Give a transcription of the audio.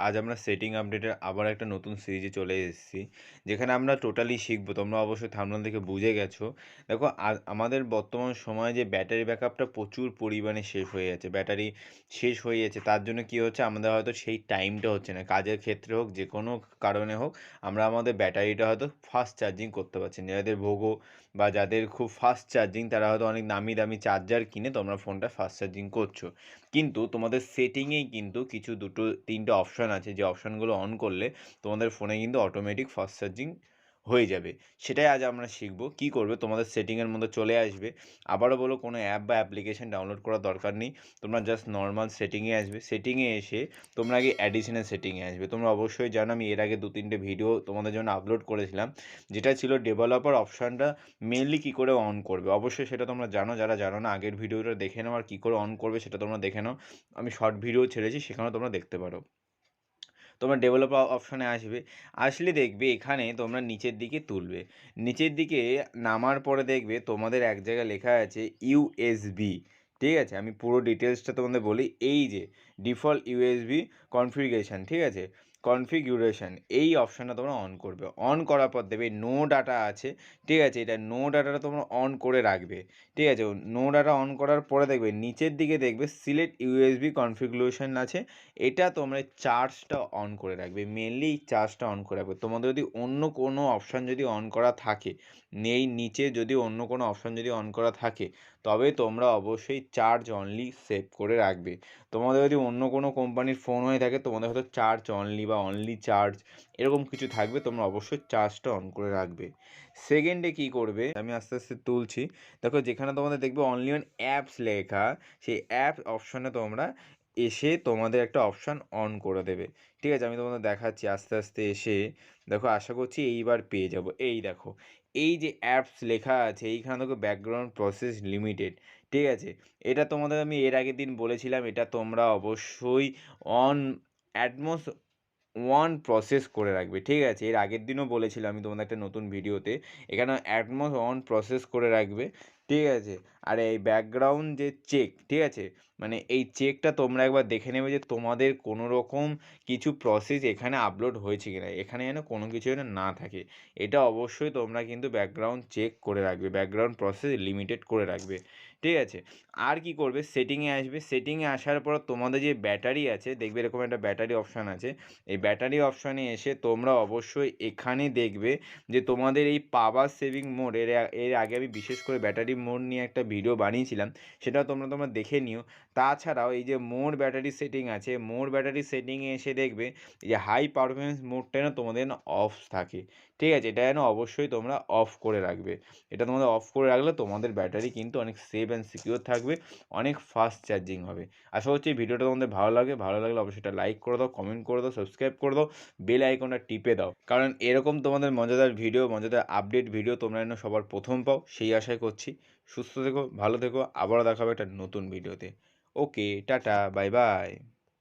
আজ আমরা সেটিং আপডেটের আবার একটা নতুন সিরিজে চলে এসেছি, যেখানে আমরা টোটালি শিখবো। তোমরা অবশ্যই থাম্বনেল দেখে বুঝে গেছো। দেখো আমাদের বর্তমান সময়ে যে ব্যাটারি ব্যাকআপটা প্রচুর পরিমাণে শেষ হয়ে যাচ্ছে, ব্যাটারি শেষ হয়ে যাচ্ছে, তার জন্য কী হচ্ছে, আমাদের হয়তো সেই টাইমটা হচ্ছে না, কাজের ক্ষেত্রে হোক, যে কোনো কারণে হোক, আমরা আমাদের ব্যাটারিটা হয়তো ফাস্ট চার্জিং করতে পারছি না। যাদের ভোগো বা যাদের খুব ফাস্ট চার্জিং, তারা হয়তো অনেক দামি দামি চার্জার কিনে তোমরা ফোনটা ফাস্ট চার্জিং করছো। কিন্তু তোমাদের সেটিংয়েই কিন্তু কিছু দুটো তিনটে অপশান আছে, যে অপশানগুলো অন করলে তোমাদের ফোনে কিন্তু অটোমেটিক ফাস্ট চার্জিং হয়ে যাবে। সেটাই আজ আমরা শিখব। কী করবে, তোমাদের সেটিংয়ের মধ্যে চলে আসবে। আবারও বলো, কোনো অ্যাপ বা অ্যাপ্লিকেশন ডাউনলোড করার দরকার নেই। তোমরা জাস্ট নর্মাল সেটিংয়ে আসবে। সেটিংয়ে এসে তোমরা আগে অ্যাডিশনাল সেটিংয়ে আসবে। তোমরা অবশ্যই জানো, আমি এর আগে 2-3টে ভিডিও তোমাদের জন্য আপলোড করেছিলাম, যেটা ছিল ডেভেলপার অপশানটা মেনলি কী করে অন করবে। অবশ্যই সেটা তোমরা জানো, যারা জানো না আগের ভিডিওটা দেখে নাও, আর কী করে অন করবে সেটা তোমরা দেখে নাও। আমি শর্ট ভিডিও ছেড়েছি, সেখানেও তোমরা দেখতে পারো। তোমরা ডেভেলপার অপশানে আসবে। আসলে দেখবে এখানে তোমরা নিচের দিকে তুলবে। নিচের দিকে নামার পরে দেখবে তোমাদের এক জায়গায় লেখা আছে ইউএসবি। ঠিক আছে, আমি পুরো ডিটেলসটা তোমাদের বলি। এই যে ডিফল্ট ইউএসবি কনফিগারেশন, ঠিক আছে, কনফিগুরেশন, এই অপশানটা তোমরা অন করবে। অন করার পর দেবে নো ডাটা আছে, ঠিক আছে, এটা নো ডাটাটা তোমরা অন করে রাখবে। ঠিক আছে, নো ডাটা অন করার পরে দেখবে নিচের দিকে দেখবে সিলেক্ট ইউএসবি কনফিগুরেশন আছে, এটা তোমরা চার্জটা অন করে রাখবে। মেনলি চার্জটা অন করে রাখবে। তোমাদের যদি অন্য কোনো অপশান যদি অন করা থাকে, নেই নিচে যদি অন্য কোনো অপশান যদি অন করা থাকে, তবে তোমরা অবশ্যই চার্জ অনলি সেভ করে রাখবে। তোমাদের যদি অন্য কোনো কোম্পানির ফোন হয়ে থাকে, তোমাদের হয়তো চার্জ অনলি বা অনলি চার্জ এরকম কিছু থাকবে, তোমরা অবশ্যই চার্জটা অন করে রাখবে। সেকেন্ডে কী করবে, আমি আস্তে আস্তে তুলছি। দেখো যেখানে তোমাদের দেখবে অনলি অন অ্যাপস লেখা, সেই অ্যাপস অপশানে তোমরা এসে তোমাদের একটা অপশান অন করে দেবে। ঠিক আছে, আমি তোমাদের দেখাচ্ছি আস্তে আস্তে এসে। দেখো, আশা করছি এইবার পেয়ে যাব। এই দেখো, এই যে অ্যাপস লেখা আছে, এইখানে দেখো ব্যাকগ্রাউন্ড প্রসেস লিমিটেড। ঠিক আছে, এটা তোমাদের আমি এর আগের দিন বলেছিলাম, এটা তোমরা অবশ্যই অন অ্যাটমোস্ট ওয়ান প্রসেস করে রাখবে। ঠিক আছে, এর আগের দিনও বলেছিলাম আমি তোমাদের একটা নতুন ভিডিওতে, এখানে অ্যাটমোস্ট অন প্রসেস করে রাখবে। ঠিক আছে, আর এই ব্যাকগ্রাউন্ড যে চেক, ঠিক আছে, মানে এই চেকটা তোমরা একবার দেখে নেবে যে তোমাদের কোনো রকম কিছু প্রসেস এখানে আপলোড হয়েছে কিনা, এখানে যেন কোনো কিছু যেন না থাকে। এটা অবশ্যই তোমরা কিন্তু ব্যাকগ্রাউন্ড চেক করে রাখবে, ব্যাকগ্রাউন্ড প্রসেস লিমিটেড করে রাখবে। ঠিক আছে, আর কি করবে, সেটিংয়ে আসবে। সেটিংয়ে আসার পর তোমাদের যে ব্যাটারি আছে, দেখবে এরকম একটা ব্যাটারি অপশান আছে। এই ব্যাটারি অপশানে এসে তোমরা অবশ্যই এখানে দেখবে যে তোমাদের এই পাওয়ার সেভিং মোড, এর আগে আমি বিশেষ করে ব্যাটারি মোড নিয়ে একটা ভিডিও বানিয়েছিলাম, সেটাও তোমরা দেখে নিও। তাছাড়াও এই যে মোর ব্যাটারি সেটিং আছে, মোর ব্যাটারি সেটিংয়ে এসে দেখবে যে হাই পারফরমেন্স মোডটা যেন তোমাদের যেন অফ থাকে। ঠিক আছে, এটা যেন অবশ্যই তোমরা অফ করে রাখবে। এটা তোমাদের অফ করে রাখলে তোমাদের ব্যাটারি কিন্তু অনেক সেফ অ্যান্ড সিকিউর থাকবে, অনেক ফাস্ট চার্জিং হবে। আশা করছি এই ভিডিওটা তোমাদের ভালো লাগে। ভালো লাগলে অবশ্যই এটা লাইক করে দাও, কমেন্ট করে দাও, সাবস্ক্রাইব করে দাও, বেল আইকনটা টিপে দাও, কারণ এরকম তোমাদের মজাদার ভিডিও, মজাদার আপডেট ভিডিও তোমরা যেন সবার প্রথম পাও, সেই আশাই করছি। সুস্থ থেকো, ভালো থেকো, আবারও দেখা হবে একটা নতুন ভিডিওতে। ওকে, টাটা, বাই বাই।